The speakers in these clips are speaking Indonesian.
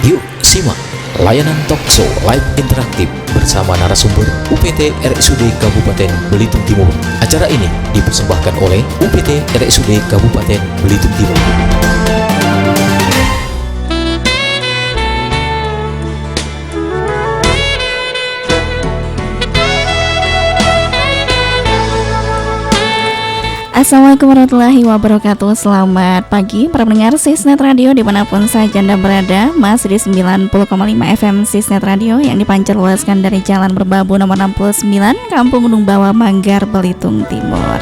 Yuk simak layanan talkshow live interaktif bersama narasumber UPT RSUD Kabupaten Belitung Timur. Acara ini dipersembahkan oleh UPT RSUD Kabupaten Belitung Timur. Assalamualaikum warahmatullahi wabarakatuh. Selamat pagi para pendengar Sisnet Radio dimanapun saja Anda berada. Masih di 90,5 FM Sisnet Radio yang dipancar luaskan dari Jalan Merbabu nomor 69, Kampung Gunung Bawah, Manggar, Belitung Timur.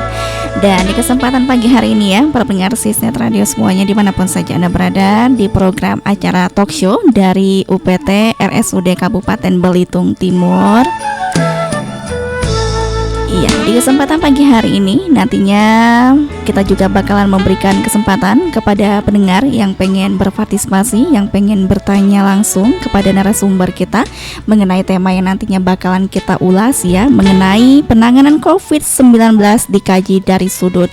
Dan di kesempatan pagi hari ini ya, para pendengar Sisnet Radio semuanya dimanapun saja Anda berada, di program acara talk show dari UPT RSUD Kabupaten Belitung Timur. Iya, di kesempatan pagi hari ini nantinya kita juga bakalan memberikan kesempatan kepada pendengar yang pengen berpartisipasi, yang pengen bertanya langsung kepada narasumber kita mengenai tema yang nantinya bakalan kita ulas ya, mengenai penanganan COVID-19 dikaji dari sudut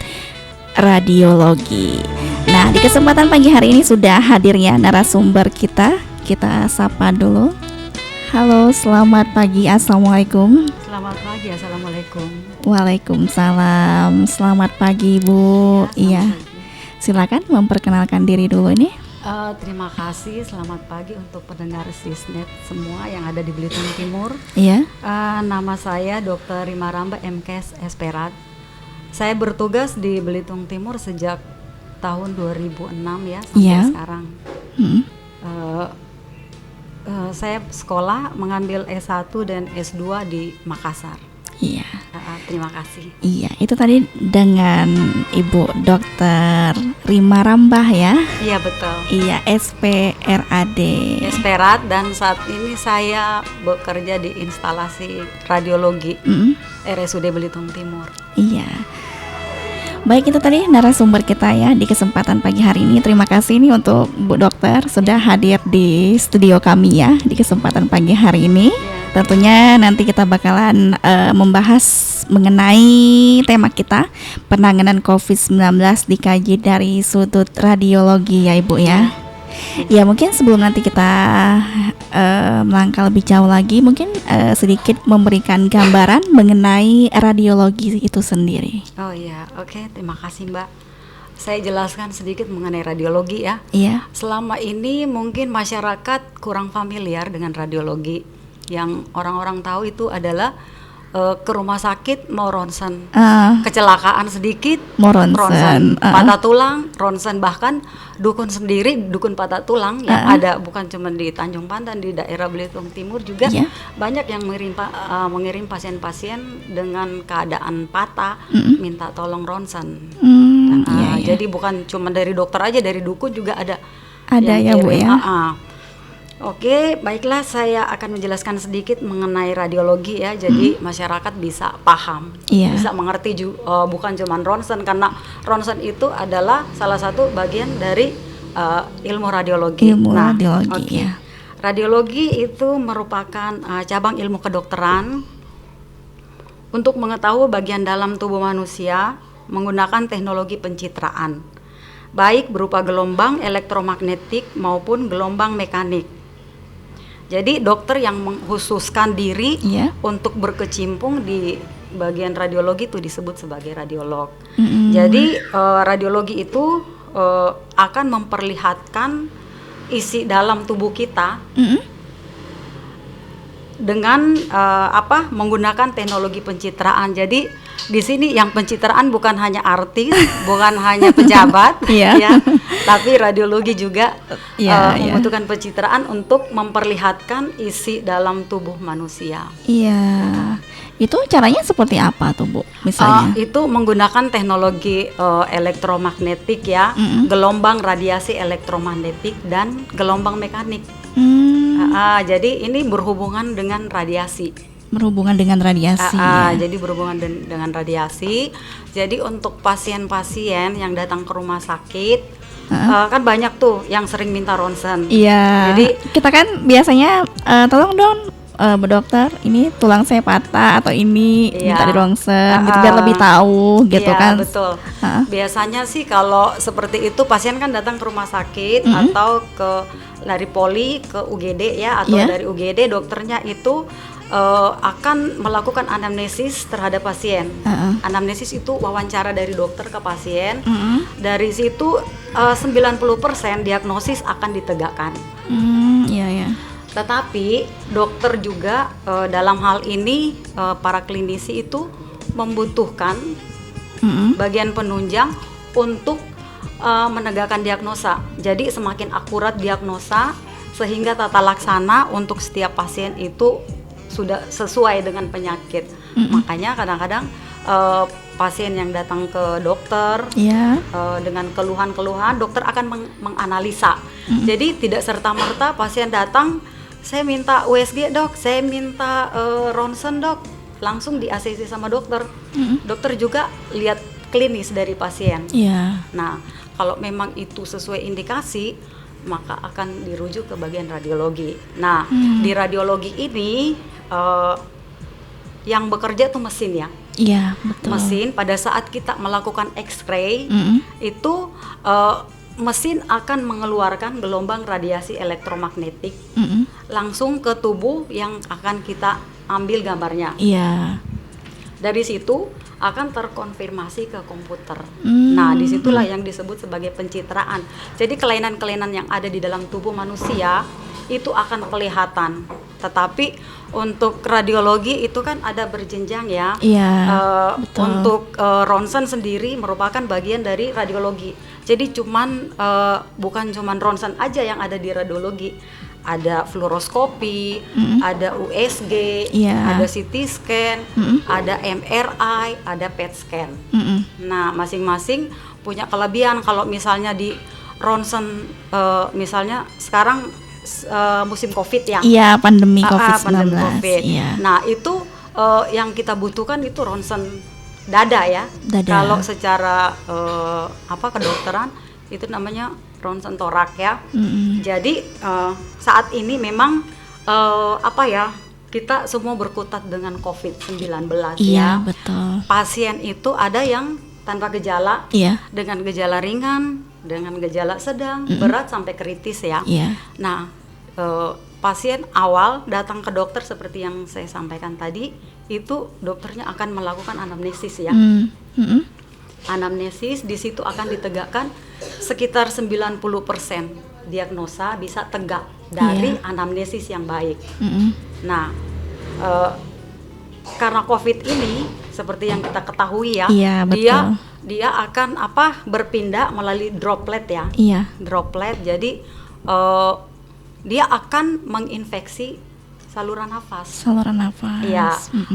radiologi. Nah, di kesempatan pagi hari ini sudah hadirnya narasumber kita. Kita sapa dulu. Halo, selamat pagi. Assalamualaikum. Selamat pagi, assalamualaikum. Waalaikumsalam. Selamat pagi, Bu. Iya. Silakan memperkenalkan diri dulu nih. Terima kasih. Selamat pagi untuk pendengar Sisnet semua yang ada di Belitung Timur. Iya. Nama saya Dr. Rima Ramba, MKes Esperat. Saya bertugas di Belitung Timur sejak tahun 2006 ya sampai sekarang. Saya sekolah mengambil S1 dan S2 di Makassar. Iya. Terima kasih. Iya, itu tadi dengan Ibu Dr. Rima Rambah ya. Iya, betul. Iya, SPRAD. Esperat, dan saat ini saya bekerja di instalasi radiologi RSUD Belitung Timur. Iya. Baik, itu tadi narasumber kita ya di kesempatan pagi hari ini. Terima kasih nih untuk Bu Dokter sudah hadir di studio kami ya di kesempatan pagi hari ini. Tentunya nanti kita bakalan membahas mengenai tema kita, penanganan COVID-19 dikaji dari sudut radiologi ya Ibu ya. Ya, mungkin sebelum nanti kita melangkah lebih jauh lagi, mungkin sedikit memberikan gambaran mengenai radiologi itu sendiri. Oh iya, oke, terima kasih Mbak. Saya jelaskan sedikit mengenai radiologi ya. Iya. Selama ini mungkin masyarakat kurang familiar dengan radiologi. Yang orang-orang tahu itu adalah ke rumah sakit mau ronsen, kecelakaan sedikit mau ronsen, patah tulang ronsen, bahkan dukun sendiri, dukun patah tulang yang ada bukan cuma di Tanjung Pandan, di daerah Belitung Timur juga banyak yang mengirim pasien-pasien dengan keadaan patah minta tolong ronsen. Jadi bukan cuma dari dokter aja, dari dukun juga ada ya Bu ya. Oke, baiklah, saya akan menjelaskan sedikit mengenai radiologi ya. Jadi masyarakat bisa paham, bisa mengerti bukan cuma ronsen, karena ronsen itu adalah salah satu bagian dari ilmu radiologi. Radiologi. Radiologi itu merupakan cabang ilmu kedokteran untuk mengetahui bagian dalam tubuh manusia menggunakan teknologi pencitraan, baik berupa gelombang elektromagnetik maupun gelombang mekanik. Jadi dokter yang mengkhususkan diri untuk berkecimpung di bagian radiologi itu disebut sebagai radiolog. Jadi radiologi itu akan memperlihatkan isi dalam tubuh kita dengan menggunakan teknologi pencitraan. Jadi di sini yang pencitraan bukan hanya artis, bukan hanya pejabat, tapi radiologi juga membutuhkan pencitraan untuk memperlihatkan isi dalam tubuh manusia. Iya. Itu caranya seperti apa tuh Bu? Misalnya? Itu menggunakan teknologi elektromagnetik ya, gelombang radiasi elektromagnetik dan gelombang mekanik. Jadi ini berhubungan dengan radiasi. Jadi berhubungan dengan radiasi. Jadi untuk pasien-pasien yang datang ke rumah sakit, kan banyak tuh yang sering minta ronsen. Iya. Jadi kita kan biasanya tolong dong Bu dokter, ini tulang saya patah atau ini minta di ronsen gitu biar lebih tahu gitu kan. Betul. Biasanya sih kalau seperti itu pasien kan datang ke rumah sakit atau dari poli ke UGD ya, atau dari UGD dokternya itu akan melakukan anamnesis terhadap pasien. Anamnesis itu wawancara dari dokter ke pasien. Dari situ 90% diagnosis akan ditegakkan. Tetapi dokter juga dalam hal ini para klinisi itu membutuhkan bagian penunjang untuk menegakkan diagnosa. Jadi semakin akurat diagnosa sehingga tata laksana untuk setiap pasien itu sudah sesuai dengan penyakit. Makanya kadang-kadang pasien yang datang ke dokter dengan keluhan-keluhan, dokter akan menganalisa. Jadi tidak serta-merta pasien datang, saya minta USG dok, saya minta ronsen dok, langsung di ACC sama dokter. Dokter juga lihat klinis dari pasien. Nah, kalau memang itu sesuai indikasi, maka akan dirujuk ke bagian radiologi. Nah, di radiologi ini yang bekerja tuh mesin ya. Iya, betul. Mesin pada saat kita melakukan X-ray itu mesin akan mengeluarkan gelombang radiasi elektromagnetik langsung ke tubuh yang akan kita ambil gambarnya. Dari situ akan terkonfirmasi ke komputer. Nah, disitulah yang disebut sebagai pencitraan. Jadi kelainan-kelainan yang ada di dalam tubuh manusia itu akan kelihatan. Tetapi untuk radiologi itu kan ada berjenjang ya. Betul. Untuk ronsen sendiri merupakan bagian dari radiologi. Jadi bukan cuman ronsen aja yang ada di radiologi. Ada fluoroskopi, ada USG, ada CT scan, ada MRI, ada PET scan. Nah, masing-masing punya kelebihan. Kalau misalnya di ronsen, misalnya sekarang musim COVID ya. Pandemi COVID-19. Pandemi COVID. Nah, itu yang kita butuhkan itu ronsen dada ya. Kalau secara kedokteran itu namanya ronsen torak ya. Jadi saat ini memang kita semua berkutat dengan COVID-19 ya. Betul. Pasien itu ada yang tanpa gejala, dengan gejala ringan, dengan gejala sedang, berat sampai kritis ya. Nah, pasien awal datang ke dokter seperti yang saya sampaikan tadi, itu dokternya akan melakukan anamnesis ya. Anamnesis di situ akan ditegakkan sekitar 90% diagnosa bisa tegak dari anamnesis yang baik. Nah, karena COVID ini seperti yang kita ketahui ya, dia akan berpindah melalui droplet ya. Droplet, jadi dia akan menginfeksi saluran nafas.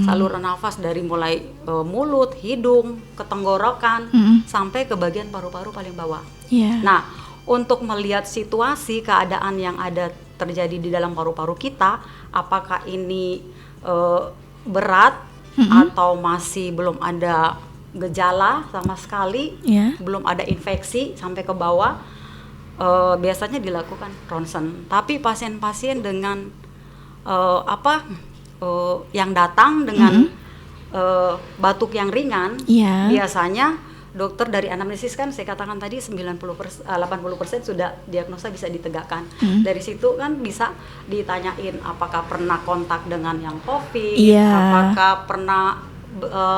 Saluran nafas dari mulai mulut, hidung, ke tenggorokan, sampai ke bagian paru-paru paling bawah. Nah, untuk melihat situasi keadaan yang ada terjadi di dalam paru-paru kita, apakah ini berat atau masih belum ada gejala sama sekali, belum ada infeksi sampai ke bawah, biasanya dilakukan ronsen. Tapi pasien-pasien dengan yang datang dengan batuk yang ringan, biasanya dokter dari anamnesis kan saya katakan tadi 80% sudah diagnosa bisa ditegakkan. Dari situ kan bisa ditanyain apakah pernah kontak dengan yang COVID, apakah pernah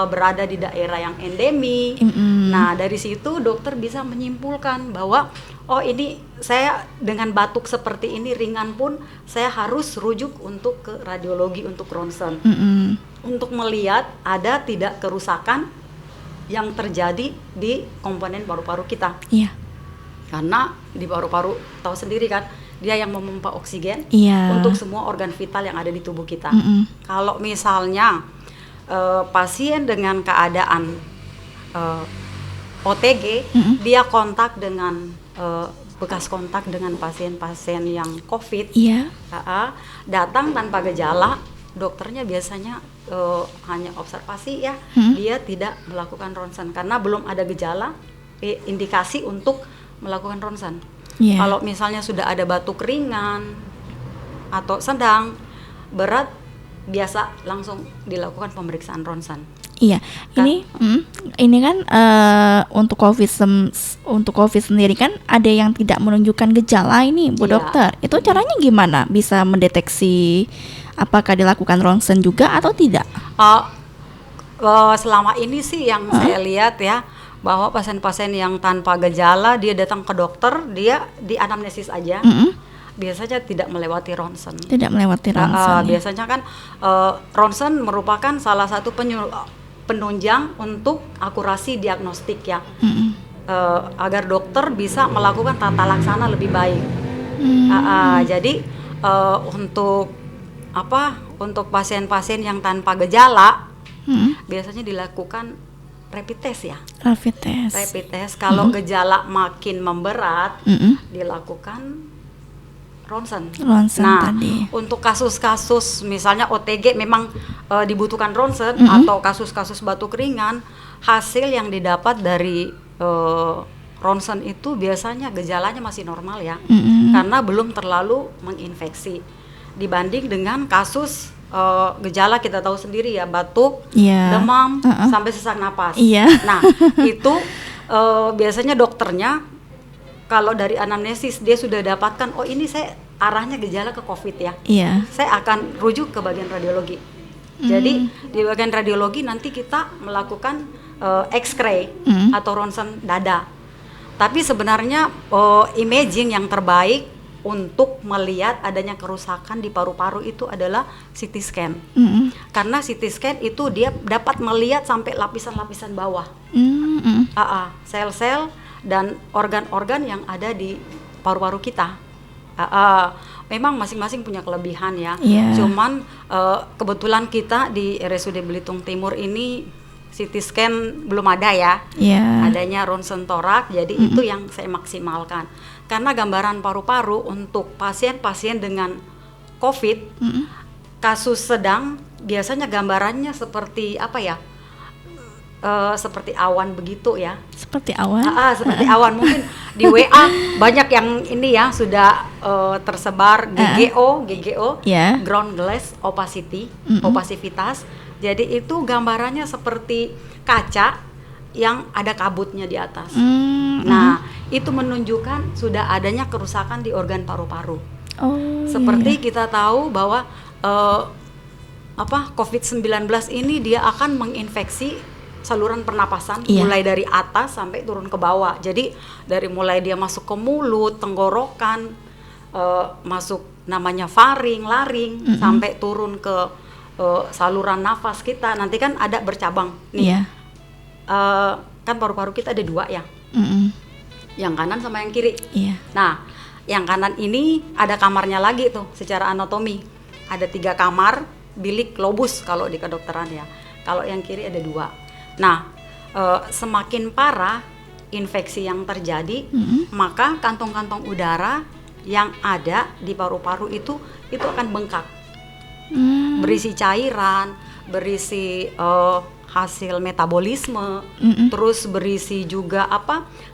berada di daerah yang endemi. Nah, dari situ dokter bisa menyimpulkan bahwa ini saya dengan batuk seperti ini ringan pun saya harus rujuk untuk ke radiologi untuk ronsen. Untuk melihat ada tidak kerusakan yang terjadi di komponen paru-paru kita. Karena di paru-paru tahu sendiri kan, dia yang memompa oksigen untuk semua organ vital yang ada di tubuh kita. Kalau misalnya pasien dengan keadaan OTG, dia kontak dengan bekas kontak dengan pasien-pasien yang COVID, datang tanpa gejala, dokternya biasanya hanya observasi ya, dia tidak melakukan ronsen karena belum ada gejala indikasi untuk melakukan ronsen. Kalau misalnya sudah ada batuk ringan atau sedang, berat biasa langsung dilakukan pemeriksaan ronsen. Iya, ini kan untuk untuk COVID sendiri kan ada yang tidak menunjukkan gejala ini, Bu Dokter. Itu caranya gimana? Bisa mendeteksi apakah dilakukan ronsen juga atau tidak? Selama ini sih yang saya lihat ya, bahwa pasien-pasien yang tanpa gejala dia datang ke dokter, dia di anamnesis aja. Biasanya tidak melewati ronsen. Tidak melewati ronsen. Biasanya kan ronsen merupakan salah satu penunjang untuk akurasi diagnostik ya, agar dokter bisa melakukan tata laksana lebih baik. Jadi untuk pasien-pasien yang tanpa gejala biasanya dilakukan rapid test ya. Rapid test. Kalau gejala makin memberat, dilakukan ronsen. Nah, tadi. Untuk kasus-kasus misalnya OTG memang dibutuhkan ronsen, atau kasus-kasus batuk ringan, hasil yang didapat dari ronsen itu biasanya gejalanya masih normal ya, karena belum terlalu menginfeksi dibanding dengan kasus gejala kita tahu sendiri ya, batuk, demam, sampai sesak napas. Nah, itu biasanya dokternya kalau dari anamnesis dia sudah dapatkan, oh ini saya arahnya gejala ke COVID ya, saya akan rujuk ke bagian radiologi. Jadi di bagian radiologi nanti kita melakukan X-ray atau ronsen dada. Tapi sebenarnya imaging yang terbaik untuk melihat adanya kerusakan di paru-paru itu adalah CT scan. Karena CT scan itu dia dapat melihat sampai lapisan-lapisan bawah, sel-sel dan organ-organ yang ada di paru-paru kita. Memang masing-masing punya kelebihan ya. Cuman kebetulan kita di RSUD Belitung Timur ini CT scan belum ada ya. Adanya ronsen torak, jadi itu yang saya maksimalkan. Karena gambaran paru-paru untuk pasien-pasien dengan COVID, kasus sedang biasanya gambarannya seperti apa ya? Seperti awan begitu ya. Seperti awan? Seperti awan. Mungkin di WA banyak yang ini ya sudah tersebar GGO, ground glass opacity, opasivitas. Jadi itu gambarannya seperti kaca yang ada kabutnya di atas. Nah, itu menunjukkan sudah adanya kerusakan di organ paru-paru. Seperti kita tahu bahwa COVID-19 ini dia akan menginfeksi saluran pernapasan, mulai dari atas sampai turun ke bawah. Jadi dari mulai dia masuk ke mulut, tenggorokan, masuk namanya faring, laring, sampai turun ke saluran nafas kita. Nanti kan ada bercabang nih. Kan paru-paru kita ada dua ya, yang kanan sama yang kiri. Nah, yang kanan ini ada kamarnya lagi tuh secara anatomi. Ada 3 kamar, bilik lobus kalau di kedokteran ya. Kalau yang kiri ada 2. Nah, semakin parah infeksi yang terjadi, maka kantong-kantong udara yang ada di paru-paru itu akan bengkak, berisi cairan, berisi hasil metabolisme, terus berisi juga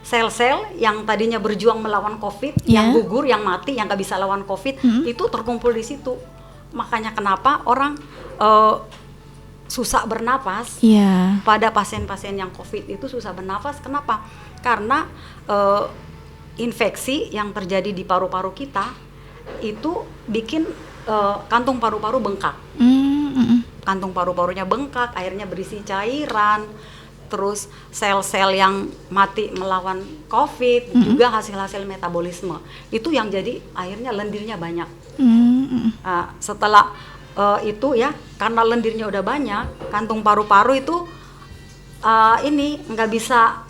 sel-sel yang tadinya berjuang melawan COVID, yang gugur, yang mati, yang nggak bisa lawan COVID, itu terkumpul di situ. Makanya kenapa orang susah bernapas pada pasien-pasien yang COVID itu susah bernapas. Kenapa? Karena infeksi yang terjadi di paru-paru kita itu bikin kantung paru-paru bengkak. Kantung paru-parunya bengkak, akhirnya berisi cairan, terus sel-sel yang mati melawan COVID, juga hasil-hasil metabolisme. Itu yang jadi akhirnya lendirnya banyak. Setelah itu ya, karena lendirnya udah banyak, kantung paru-paru itu ini nggak bisa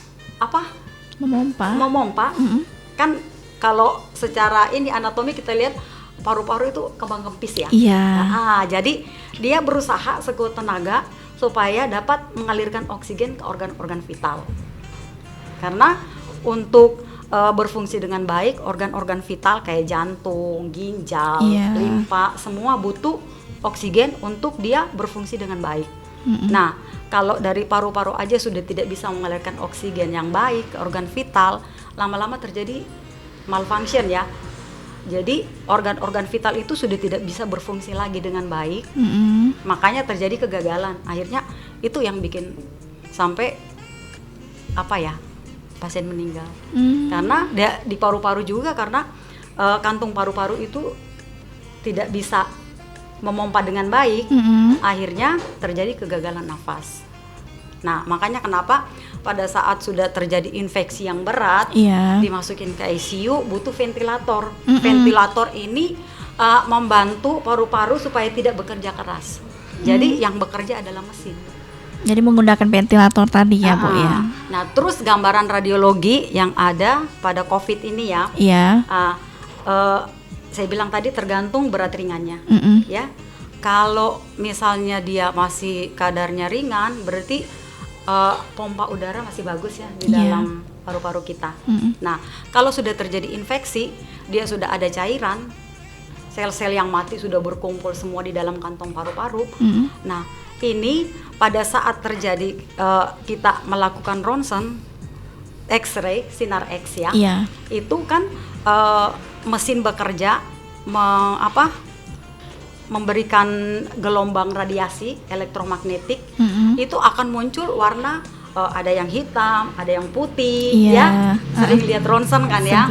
memompa. Kan kalau secara ini anatomi kita lihat paru-paru itu kembang kempis ya. Jadi dia berusaha sekuat tenaga supaya dapat mengalirkan oksigen ke organ-organ vital. Karena untuk berfungsi dengan baik, organ-organ vital kayak jantung, ginjal, limfa, semua butuh oksigen untuk dia berfungsi dengan baik. Nah, kalau dari paru-paru aja sudah tidak bisa mengalirkan oksigen yang baik ke organ vital, lama-lama terjadi malfunction ya. Jadi organ-organ vital itu sudah tidak bisa berfungsi lagi dengan baik. Makanya terjadi kegagalan. Akhirnya itu yang bikin sampai pasien meninggal. Karena di paru-paru juga, karena kantung paru-paru itu tidak bisa memompa dengan baik. Akhirnya terjadi kegagalan nafas. Nah, makanya kenapa pada saat sudah terjadi infeksi yang berat, dimasukin ke ICU butuh ventilator. Ventilator ini membantu paru-paru supaya tidak bekerja keras. Jadi yang bekerja adalah mesin. Jadi menggunakan ventilator tadi ya, Bu ya. Nah, terus gambaran radiologi yang ada pada COVID ini ya. Saya bilang tadi tergantung berat ringannya, ya. Kalau misalnya dia masih kadarnya ringan, berarti pompa udara masih bagus ya di dalam paru-paru kita. Nah, kalau sudah terjadi infeksi, dia sudah ada cairan, sel-sel yang mati sudah berkumpul semua di dalam kantong paru-paru. Nah, ini pada saat terjadi kita melakukan ronsen, X-ray, sinar X ya, itu kan mesin bekerja memberikan gelombang radiasi elektromagnetik. Itu akan muncul warna ada yang hitam, ada yang putih, ya. Sering lihat ronsen kan ya.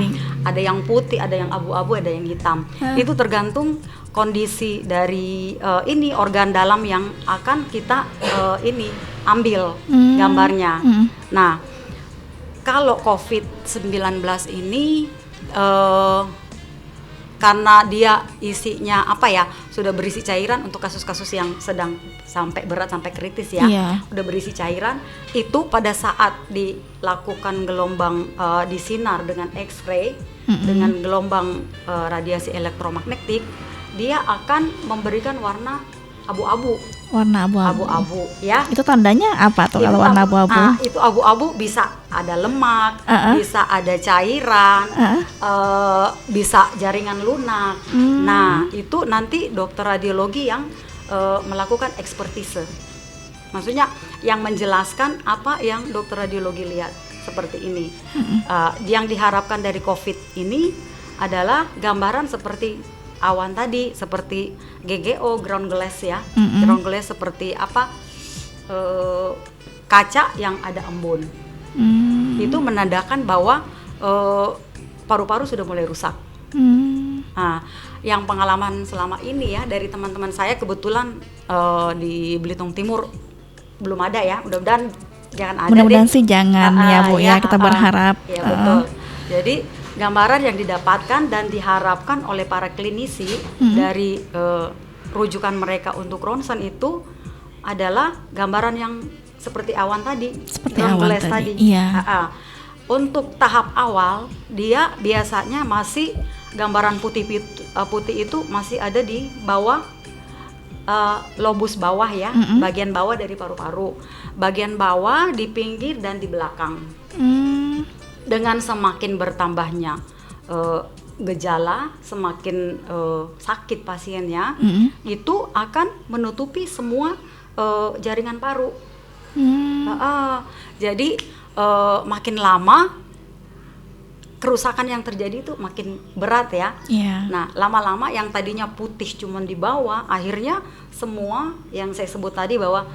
Ada yang putih, ada yang abu-abu, ada yang hitam. Itu tergantung kondisi dari ini organ dalam yang akan kita ambil gambarnya. Nah, kalau COVID-19 ini karena dia isinya sudah berisi cairan untuk kasus-kasus yang sedang sampai berat sampai kritis ya, udah berisi cairan, itu pada saat dilakukan gelombang disinar dengan X-ray, dengan gelombang radiasi elektromagnetik, dia akan memberikan warna abu-abu. Warna abu-abu. Abu-abu ya. Itu tandanya apa tuh kalau warna abu-abu? Itu abu-abu bisa ada lemak, bisa ada cairan, bisa jaringan lunak. Nah, itu nanti dokter radiologi yang melakukan ekspertise. Maksudnya yang menjelaskan apa yang dokter radiologi lihat seperti ini. Yang diharapkan dari COVID ini adalah gambaran seperti awan tadi, seperti GGO, ground glass ya. Ground glass seperti kaca yang ada embun. Itu menandakan bahwa paru-paru sudah mulai rusak. Nah, yang pengalaman selama ini ya dari teman-teman saya, kebetulan di Belitung Timur belum ada ya. Mudah-mudahan jangan ada. Mudah-mudahan sih jangan ya Bu ya, kita berharap. Ya betul. Jadi gambaran yang didapatkan dan diharapkan oleh para klinisi dari rujukan mereka untuk ronsen itu adalah gambaran yang seperti awan tadi, seperti awan tadi. Iya. Untuk tahap awal dia biasanya masih gambaran putih itu masih ada di bawah lobus bawah ya, bagian bawah dari paru-paru, bagian bawah, di pinggir dan di belakang. Dengan semakin bertambahnya gejala, semakin sakit pasiennya, itu akan menutupi semua jaringan paru. Jadi makin lama kerusakan yang terjadi itu makin berat ya. Nah, lama-lama yang tadinya putih cuman di bawah, akhirnya semua yang saya sebut tadi bahwa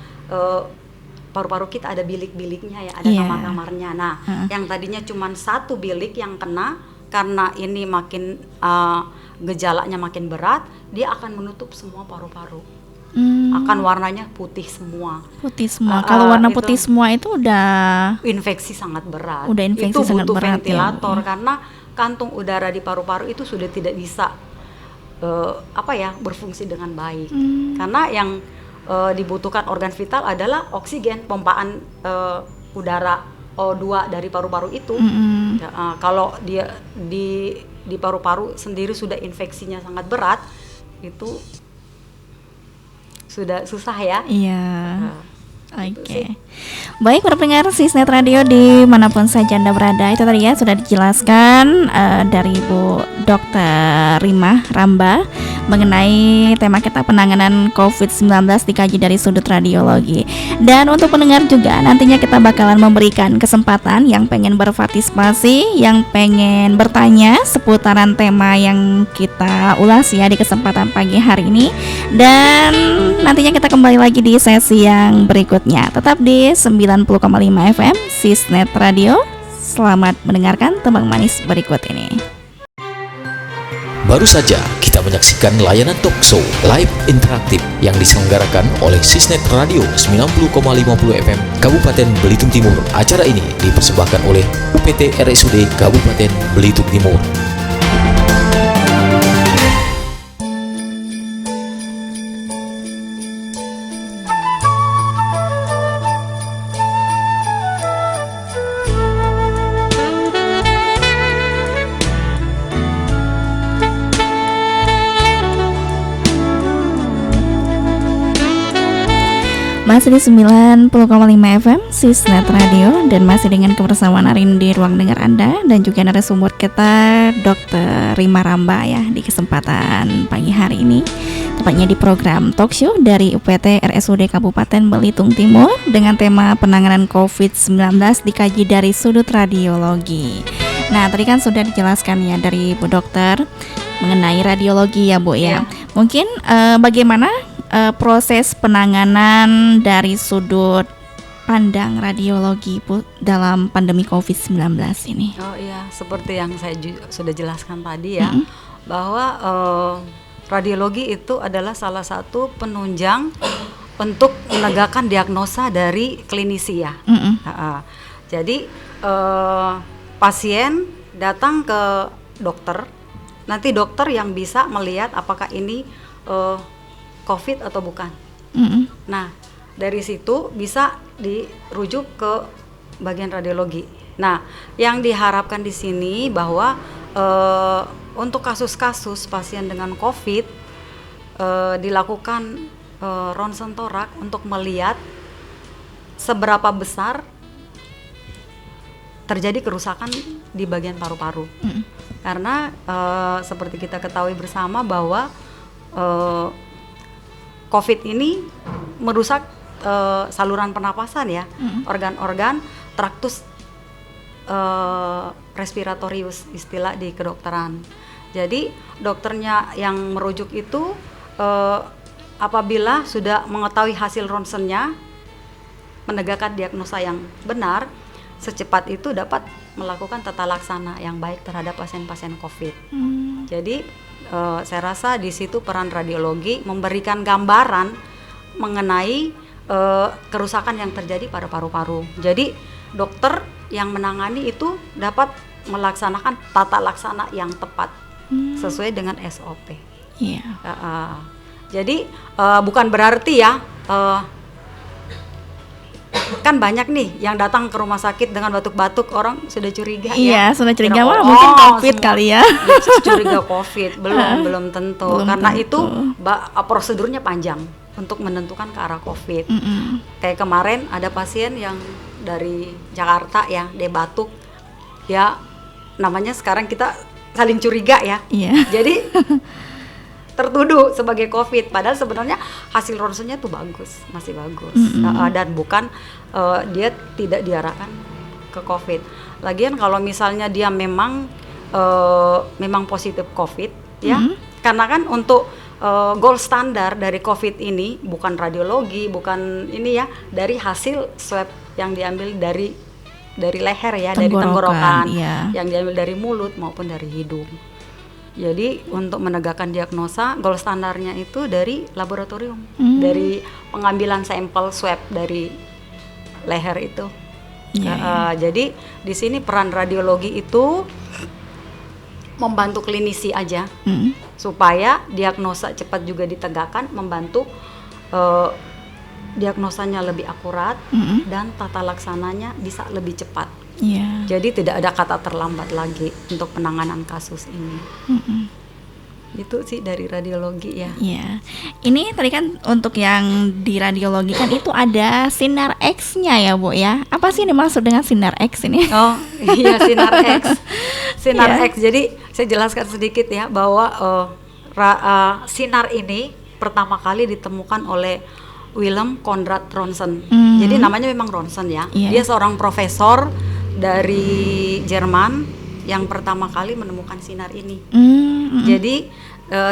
paru-paru kita ada bilik-biliknya ya, ada kamar-kamarnya. Nah, yang tadinya cuma satu bilik yang kena, karena ini makin gejalanya makin berat, dia akan menutup semua paru-paru. Akan warnanya putih semua. Putih semua. Kalau warna putih semua itu udah infeksi sangat berat. Udah infeksi itu sangat butuh berat ventilator ya. Karena kantung udara di paru-paru itu sudah tidak bisa berfungsi dengan baik. Karena yang dibutuhkan organ vital adalah oksigen, pompaan udara O2 dari paru-paru itu. Kalau dia di paru-paru sendiri sudah infeksinya sangat berat, itu sudah susah ya. Oke. Baik, para pendengar Sisnet Radio dimanapun saja Anda berada, itu tadi ya sudah dijelaskan dari Bu Dr. Rimah Ramba mengenai tema kita penanganan COVID-19 dikaji dari sudut radiologi. Dan untuk pendengar juga nantinya kita bakalan memberikan kesempatan yang pengen berpartisipasi, yang pengen bertanya seputaran tema yang kita ulas ya di kesempatan pagi hari ini. Dan nantinya kita kembali lagi di sesi yang berikutnya. Tetap di 90,5 FM Sisnet Radio. Selamat mendengarkan tembang manis berikut ini. Baru saja kita menyaksikan layanan talkshow live interaktif yang diselenggarakan oleh Sisnet Radio 90,50 FM Kabupaten Belitung Timur. Acara ini dipersembahkan oleh UPT RSUD Kabupaten Belitung Timur. Masih di 90,5 FM Sisnet Radio dan masih dengan kebersamaan Arin di ruang dengar Anda dan juga narasumber kita Dr. Rima Ramba ya di kesempatan pagi hari ini, tepatnya di program talk show dari UPT RSUD Kabupaten Belitung Timur dengan tema penanganan COVID-19 dikaji dari sudut radiologi. Nah, tadi kan sudah dijelaskan ya dari Bu Dokter mengenai radiologi ya Bu ya. Mungkin bagaimana proses penanganan dari sudut pandang radiologi Bu dalam pandemi COVID-19 ini? Oh iya, seperti yang saya sudah jelaskan tadi ya, bahwa radiologi itu adalah salah satu penunjang untuk menegakkan diagnosa dari klinisi ya. Jadi pasien datang ke dokter, nanti dokter yang bisa melihat apakah ini COVID atau bukan. Nah, dari situ bisa dirujuk ke bagian radiologi. Nah, yang diharapkan di sini bahwa untuk kasus-kasus pasien dengan COVID dilakukan ronsen torak untuk melihat seberapa besar terjadi kerusakan di bagian paru-paru. Karena seperti kita ketahui bersama bahwa COVID ini merusak saluran pernapasan ya, organ-organ traktus respiratorius istilah di kedokteran. Jadi dokternya yang merujuk itu apabila sudah mengetahui hasil ronsennya, menegakkan diagnosa yang benar, secepat itu dapat melakukan tata laksana yang baik terhadap pasien-pasien COVID. Jadi saya rasa di situ peran radiologi memberikan gambaran mengenai kerusakan yang terjadi pada paru-paru. Jadi dokter yang menangani itu dapat melaksanakan tata laksana yang tepat sesuai dengan SOP. Jadi bukan berarti ya kan banyak nih yang datang ke rumah sakit dengan batuk-batuk, orang sudah curiga ya. Sudah curiga wah mungkin COVID kali ya. Curiga COVID, belum tentu. Karena itu prosedurnya panjang untuk menentukan ke arah COVID. Kayak kemarin ada pasien yang dari Jakarta ya, dia batuk. Ya namanya sekarang kita saling curiga ya. Jadi tertuduh sebagai COVID, padahal sebenarnya hasil ronsennya tuh bagus, masih bagus, dan bukan dia tidak diarahkan ke COVID. Lagian kalau misalnya dia memang positif COVID, ya, karena kan untuk gold standar dari COVID ini bukan radiologi, bukan ini ya, dari hasil swab yang diambil dari leher ya, dari tenggorokan, yang diambil dari mulut maupun dari hidung. Jadi untuk menegakkan diagnosa gold standarnya itu dari laboratorium, dari pengambilan sampel swab dari leher itu. Jadi di sini peran radiologi itu membantu klinisi aja, supaya diagnosa cepat juga ditegakkan, membantu diagnosanya lebih akurat dan tata laksananya bisa lebih cepat. Jadi tidak ada kata terlambat lagi untuk penanganan kasus ini. Itu sih dari radiologi ya. Ini tadi kan untuk yang di radiologi kan itu ada sinar X-nya ya Bu ya. Apa sih ini maksud dengan sinar X ini? Oh iya, sinar X. Sinar X. Jadi saya jelaskan sedikit ya bahwa sinar ini pertama kali ditemukan oleh Willem Conrad Ronson. Jadi namanya memang Ronson ya. Dia seorang profesor dari Jerman yang pertama kali menemukan sinar ini. Jadi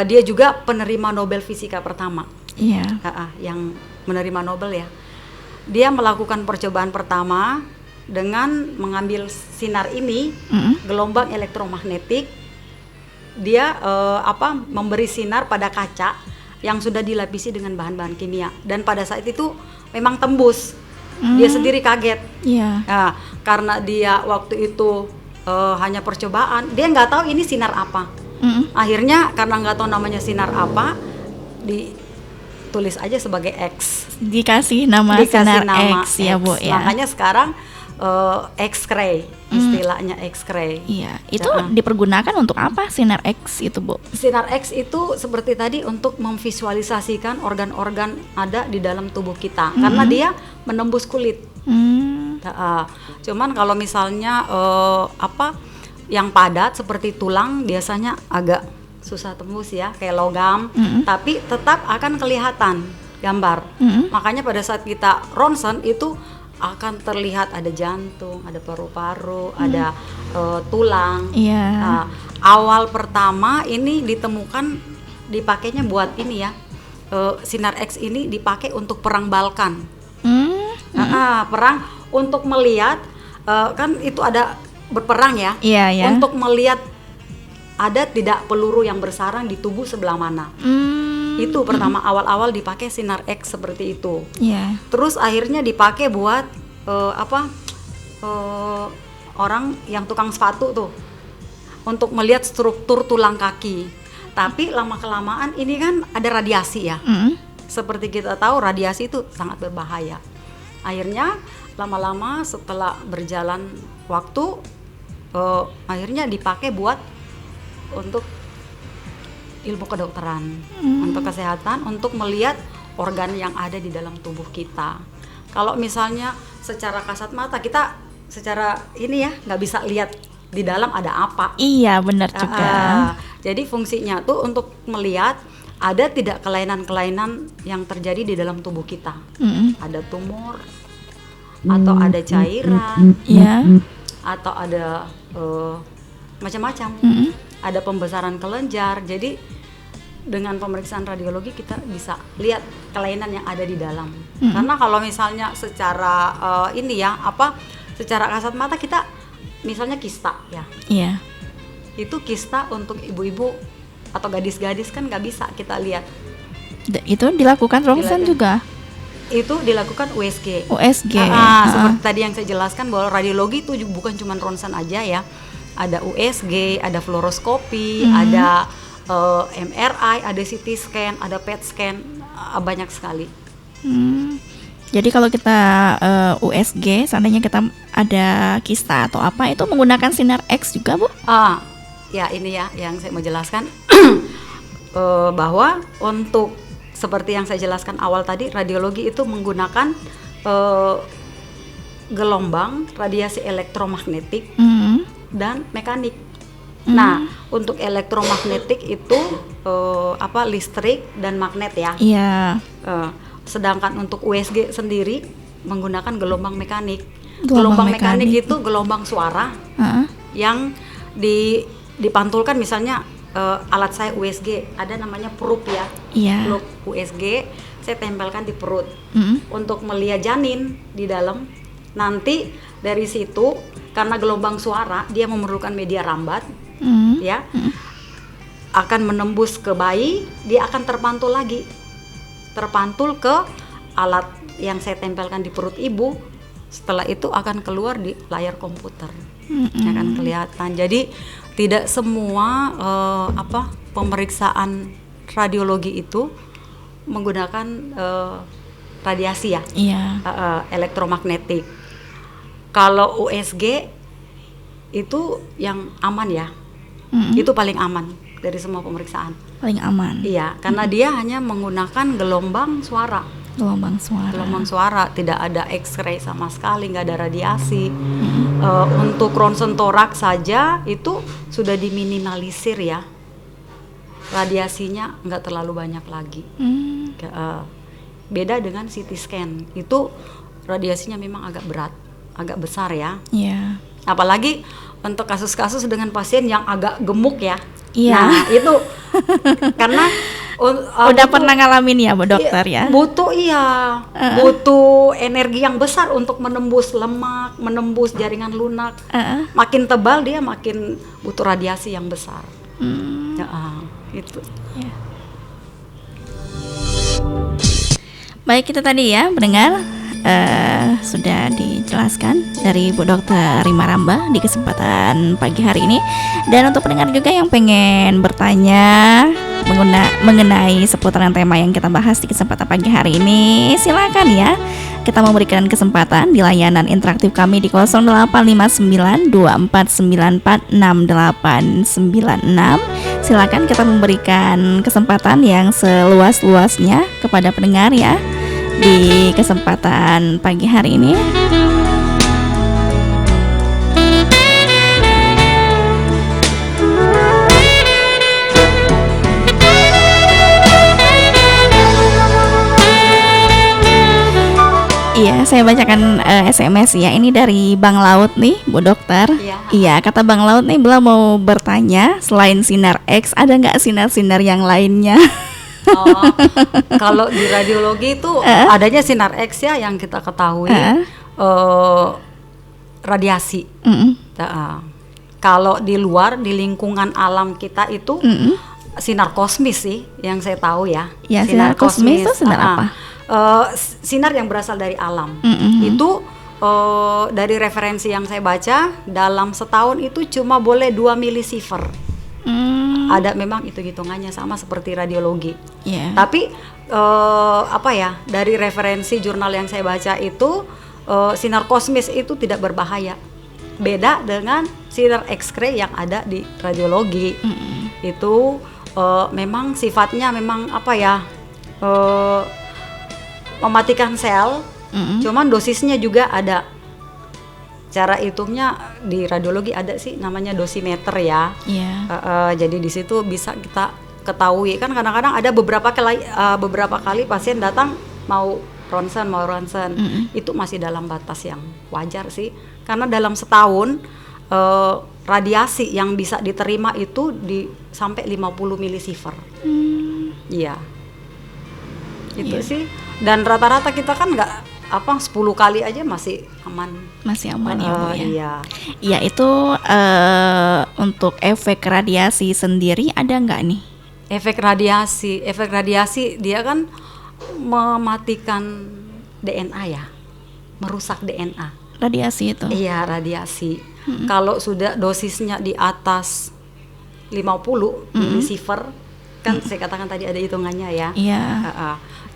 dia juga penerima Nobel Fisika pertama. Yang menerima Nobel ya. Dia melakukan percobaan pertama dengan mengambil sinar ini, gelombang elektromagnetik. Dia memberi sinar pada kaca yang sudah dilapisi dengan bahan-bahan kimia, dan pada saat itu memang tembus. Dia sendiri kaget. Nah, karena dia waktu itu hanya percobaan, dia nggak tahu ini sinar apa. Akhirnya karena nggak tahu namanya sinar apa, ditulis aja sebagai X. Dikasih nama sinar X ya, Bu ya. Makanya sekarang X-ray, istilahnya X-ray. Iya, itu dipergunakan untuk apa sinar X itu, Bu? Sinar X itu seperti tadi untuk memvisualisasikan organ-organ ada di dalam tubuh kita, karena dia menembus kulit. Cuman kalau misalnya yang padat seperti tulang biasanya agak susah tembus ya, kayak logam, tapi tetap akan kelihatan gambar. Makanya pada saat kita ronsen itu akan terlihat ada jantung, ada paru-paru, ada tulang. Awal pertama ini ditemukan dipakainya buat ini ya, sinar X ini dipakai untuk perang Balkan. Perang untuk melihat kan itu ada berperang ya, untuk melihat ada tidak peluru yang bersarang di tubuh sebelah mana. Itu pertama awal-awal dipakai sinar X seperti itu. Terus akhirnya dipakai buat orang yang tukang sepatu tuh, untuk melihat struktur tulang kaki. Tapi lama-kelamaan ini kan ada radiasi ya. Seperti kita tahu radiasi itu sangat berbahaya. Akhirnya lama-lama setelah berjalan waktu, akhirnya dipakai buat untuk ilmu kedokteran, untuk kesehatan, untuk melihat organ yang ada di dalam tubuh kita. Kalau misalnya secara kasat mata kita secara ini ya nggak bisa lihat di dalam ada apa. Iya, benar juga. Jadi fungsinya tuh untuk melihat ada tidak kelainan-kelainan yang terjadi di dalam tubuh kita. Ada tumor atau ada cairan, atau ada macam-macam. Ada pembesaran kelenjar. Jadi dengan pemeriksaan radiologi kita bisa lihat kelainan yang ada di dalam. Karena kalau misalnya secara secara kasat mata kita misalnya kista ya. Itu kista untuk ibu-ibu atau gadis-gadis kan nggak bisa kita lihat. Itu dilakukan ronsen juga? Itu dilakukan USG. Seperti tadi yang saya jelaskan bahwa radiologi itu bukan cuma ronsen aja ya. Ada USG, ada fluoroskopi, ada MRI, ada CT scan, ada PET scan, banyak sekali. Jadi kalau kita USG, seandainya kita ada kista atau apa, itu menggunakan sinar X juga, Bu? Ya ini ya yang saya mau jelaskan bahwa untuk seperti yang saya jelaskan awal tadi, radiologi itu menggunakan gelombang radiasi elektromagnetik dan mekanik. Nah, untuk elektromagnetik itu listrik dan magnet ya. Sedangkan untuk USG sendiri menggunakan gelombang mekanik. Gelombang mekanik itu gelombang suara yang dipantulkan, misalnya alat saya USG ada namanya probe ya. Probe USG saya tempelkan di perut untuk melihat janin di dalam. Nanti dari situ karena gelombang suara dia memerlukan media rambat akan menembus ke bayi, dia akan terpantul ke alat yang saya tempelkan di perut ibu. Setelah itu akan keluar di layar komputer, akan kelihatan. Jadi tidak semua pemeriksaan radiologi itu menggunakan radiasi ya, elektromagnetik. Kalau USG itu yang aman ya, itu paling aman dari semua pemeriksaan. Paling aman. Iya, karena dia hanya menggunakan gelombang suara. Gelombang suara, tidak ada X-ray sama sekali, nggak ada radiasi. Untuk ronsen toraks saja itu sudah diminimalisir ya, radiasinya nggak terlalu banyak lagi. Beda dengan CT scan, itu radiasinya memang agak berat, agak besar ya. Iya. Apalagi untuk kasus-kasus dengan pasien yang agak gemuk ya. Iya. Nah itu karena udah pernah ngalamin ya Bu Dokter ya. Butuh energi yang besar untuk menembus lemak, menembus jaringan lunak. Makin tebal dia makin butuh radiasi yang besar. Itu. Ya. Baik, itu tadi ya mendengar sudah dijelaskan dari Bu Dokter Rima Ramba di kesempatan pagi hari ini. Dan untuk pendengar juga yang pengen bertanya mengenai seputaran tema yang kita bahas di kesempatan pagi hari ini, silakan ya. Kita memberikan kesempatan di layanan interaktif kami di 085924946896. Silakan kita memberikan kesempatan yang seluas-luasnya kepada pendengar ya di kesempatan pagi hari ini. Iya, saya bacakan SMS ya. Ini dari Bang Laut nih, Bu Dokter. Iya, kata Bang Laut nih, beliau mau bertanya, selain sinar X, ada nggak sinar-sinar yang lainnya? Kalau di radiologi itu adanya sinar X ya, yang kita ketahui radiasi. Kalau di luar, di lingkungan alam kita itu sinar kosmis sih, yang saya tahu ya. Ya, sinar kosmis itu sinar apa? Sinar yang berasal dari alam. Itu dari referensi yang saya baca, dalam setahun itu cuma boleh 2 milisievert. Ada memang itu hitungannya sama seperti radiologi. Tapi dari referensi jurnal yang saya baca itu sinar kosmis itu tidak berbahaya. Beda dengan sinar X-ray yang ada di radiologi. Itu memang sifatnya memang mematikan sel, cuman dosisnya juga ada. Cara hitungnya di radiologi ada sih, namanya dosimeter ya. Jadi di situ bisa kita ketahui. Kan kadang-kadang ada beberapa kali pasien datang mau ronsen, itu masih dalam batas yang wajar sih. Karena dalam setahun radiasi yang bisa diterima itu sampai 50 milisievert. Iya. Itu sih. Dan rata-rata kita kan nggak 10 kali aja masih aman ya Bu ya. Iya, itu untuk efek radiasi sendiri ada nggak nih? Efek radiasi dia kan mematikan DNA ya, merusak DNA. Radiasi itu? Iya, radiasi. Kalau sudah dosisnya di atas 50 milisievert, kan saya katakan tadi ada hitungannya ya.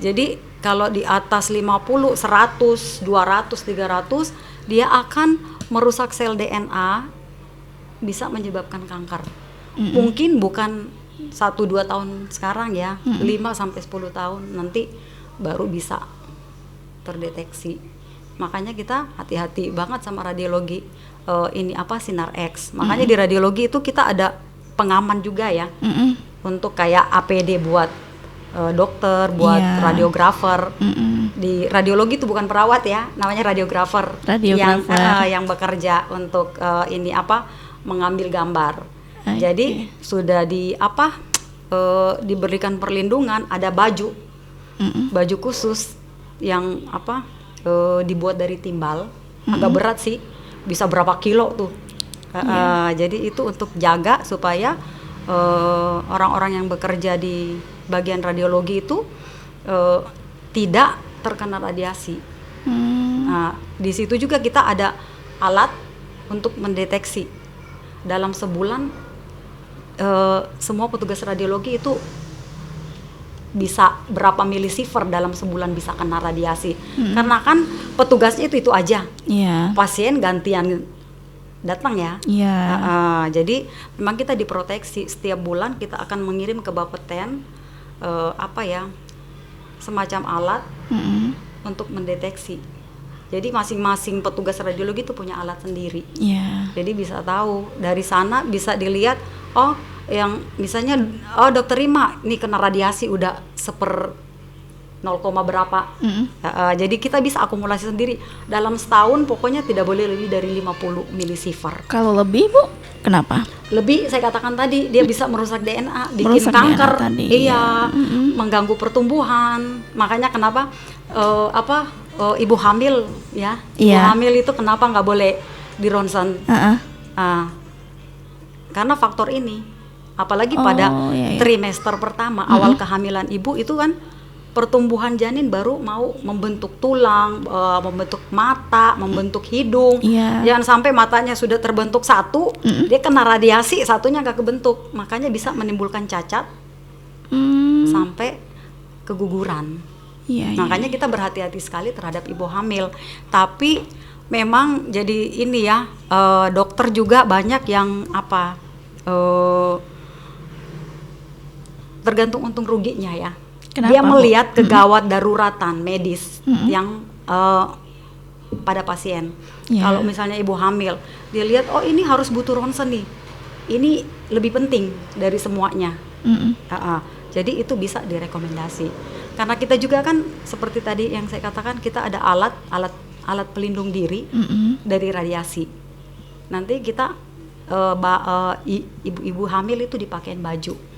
Jadi kalau di atas 50, 100, 200, 300, dia akan merusak sel DNA, bisa menyebabkan kanker. Mungkin bukan 1-2 tahun sekarang ya, 5-10 tahun nanti baru bisa terdeteksi. Makanya kita hati-hati banget sama radiologi sinar X. Makanya di radiologi itu kita ada pengaman juga ya, untuk kayak APD buat dokter, buat radiografer. Di radiologi itu bukan perawat ya, namanya radiografer. Yang bekerja untuk mengambil gambar. Jadi sudah diberikan perlindungan, ada baju khusus yang dibuat dari timbal, agak berat sih, bisa berapa kilo tuh. Jadi itu untuk jaga supaya orang-orang yang bekerja di bagian radiologi itu tidak terkena radiasi. Nah, di situ juga kita ada alat untuk mendeteksi. Dalam sebulan semua petugas radiologi itu bisa berapa milisievert dalam sebulan bisa kena radiasi. Karena kan petugasnya itu aja. Pasien gantian datang ya. Jadi memang kita diproteksi. Setiap bulan kita akan mengirim ke Bapeten semacam alat untuk mendeteksi. Jadi masing-masing petugas radiologi itu punya alat sendiri. Jadi bisa tahu dari sana, bisa dilihat yang misalnya dokter Rima nih kena radiasi udah 0, berapa. Jadi kita bisa akumulasi sendiri dalam setahun, pokoknya tidak boleh lebih dari 50 milisievert. Kalau lebih Bu, kenapa? Lebih saya katakan tadi dia bisa merusak DNA, bikin Merusak kanker, DNA tadi, iya, mengganggu pertumbuhan. Makanya kenapa ibu hamil ya, ibu hamil itu kenapa nggak boleh di ronsen? Karena faktor ini, apalagi pada trimester pertama awal kehamilan ibu itu kan pertumbuhan janin baru mau membentuk tulang, membentuk mata, membentuk hidung. Jangan sampai matanya sudah terbentuk satu, dia kena radiasi, satunya nggak kebentuk. Makanya bisa menimbulkan cacat sampai keguguran. Makanya kita berhati-hati sekali terhadap ibu hamil. Tapi memang jadi ini ya, dokter juga banyak yang tergantung untung ruginya ya. Kenapa, dia melihat kegawat daruratan medis yang pada pasien. Kalau misalnya ibu hamil, dia lihat ini harus butuh ronsen nih, ini lebih penting dari semuanya. Jadi itu bisa direkomendasi. Karena kita juga kan seperti tadi yang saya katakan, kita ada alat pelindung diri dari radiasi. Nanti kita ibu-ibu hamil itu dipakein baju.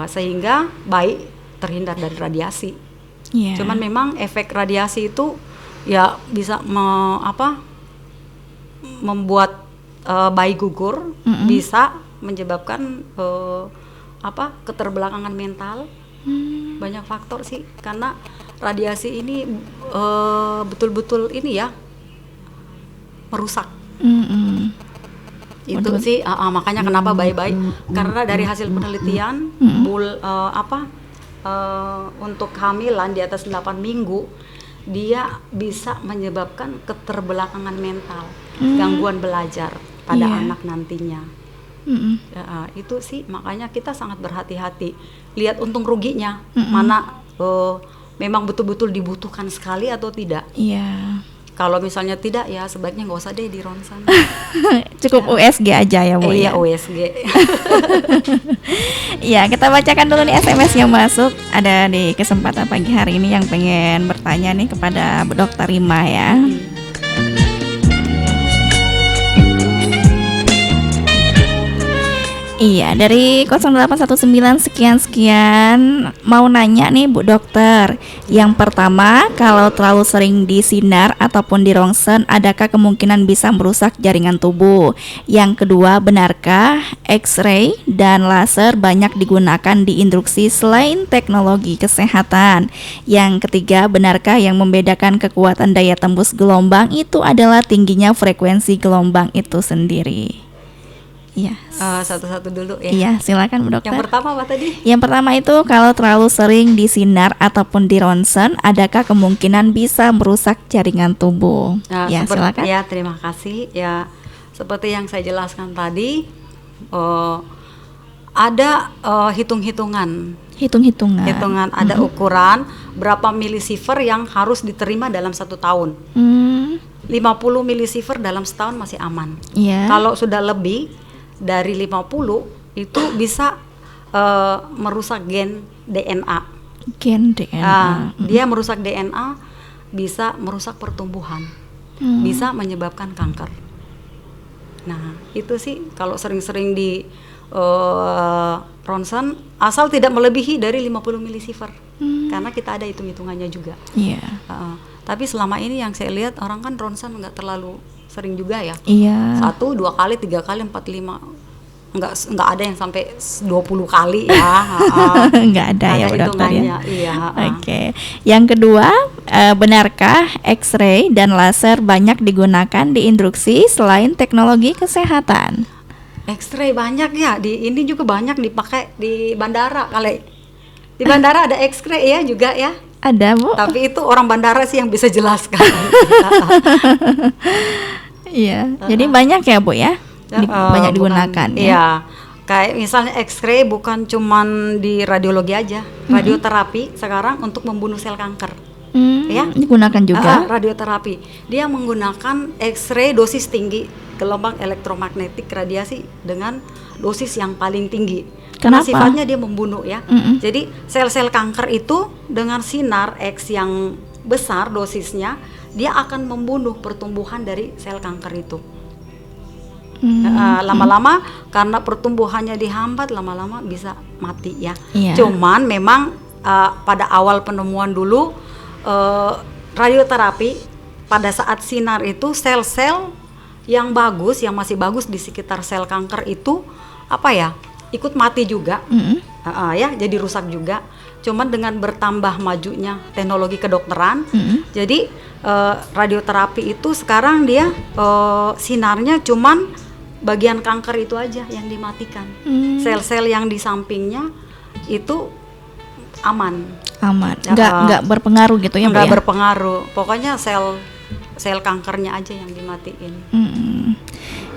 Sehingga bayi terhindar dari radiasi. Cuman memang efek radiasi itu ya bisa membuat bayi gugur, bisa menyebabkan keterbelakangan mental. Banyak faktor sih, karena radiasi ini betul-betul ini ya merusak. Itu sih makanya kenapa bayi-bayi, karena dari hasil penelitian untuk hamilan di atas 8 minggu dia bisa menyebabkan keterbelakangan mental, gangguan belajar pada anak nantinya. Itu sih makanya kita sangat berhati-hati lihat untung ruginya, mana memang betul-betul dibutuhkan sekali atau tidak. Kalau misalnya tidak, ya sebaiknya nggak usah deh di ronsen. Cukup USG aja ya Bu. Iya, USG. Iya, kita bacakan dulu nih SMS yang masuk. Ada di kesempatan pagi hari ini yang pengen bertanya nih kepada Bu Dokter Rima ya. Iya, dari 0819 sekian mau nanya nih Bu Dokter. Yang pertama, kalau terlalu sering disinar ataupun di rongsen, adakah kemungkinan bisa merusak jaringan tubuh? Yang kedua, benarkah X-ray dan laser banyak digunakan di induksi selain teknologi kesehatan? Yang ketiga, benarkah yang membedakan kekuatan daya tembus gelombang itu adalah tingginya frekuensi gelombang itu sendiri? Iya. Satu-satu dulu ya. Iya, silakan Bu Dokter. Yang pertama apa tadi? Yang pertama itu kalau terlalu sering disinar ataupun di ronsen, adakah kemungkinan bisa merusak jaringan tubuh? Ya, silakan. Ya, terima kasih. Ya, seperti yang saya jelaskan tadi, ada hitung-hitungan. Ada ukuran berapa milisievert yang harus diterima dalam 1 tahun. 50 milisievert dalam setahun masih aman. Kalau sudah lebih dari 50 itu bisa merusak gen DNA. Dia merusak DNA, bisa merusak pertumbuhan, bisa menyebabkan kanker. Nah, itu sih kalau sering-sering di ronsen, asal tidak melebihi dari 50 milisievert. Karena kita ada hitung-hitungannya juga. Tapi selama ini yang saya lihat orang kan ronsen nggak terlalu sering juga ya. 1, 2 kali, 3 kali, 4, 5. Nggak ada yang sampai 20 kali ya. Nggak ada ya Bu Dokter ya. Oke. Yang kedua, benarkah X-ray dan laser banyak digunakan di induksi selain teknologi kesehatan? X-ray banyak ya, ini juga banyak dipakai di bandara kali. Di bandara ada X-ray ya juga ya. Ada Bu. Tapi itu orang bandara sih yang bisa jelaskan. Iya. Jadi banyak ya Bu ya. Banyak digunakan ya. Iya. Kayak misalnya X-ray bukan cuman di radiologi aja, radioterapi sekarang untuk membunuh sel kanker. Ya. Digunakan juga. Radioterapi. Dia menggunakan X-ray dosis tinggi gelombang elektromagnetik radiasi dengan dosis yang paling tinggi. Kenapa? Karena sifatnya dia membunuh ya. Jadi sel-sel kanker itu dengan sinar X yang besar dosisnya, dia akan membunuh pertumbuhan dari sel kanker itu. Lama-lama karena pertumbuhannya dihambat, lama-lama bisa mati ya. Cuman memang pada awal penemuan dulu radioterapi pada saat sinar itu sel-sel yang bagus, yang masih bagus di sekitar sel kanker itu ikut mati juga, ya, jadi rusak juga. Cuman dengan bertambah majunya teknologi kedokteran, jadi radioterapi itu sekarang dia sinarnya cuman bagian kanker itu aja yang dimatikan. Sel-sel yang di sampingnya itu aman. Nggak berpengaruh gitu ya, nggak berpengaruh. Pokoknya sel kankernya aja yang dimatiin.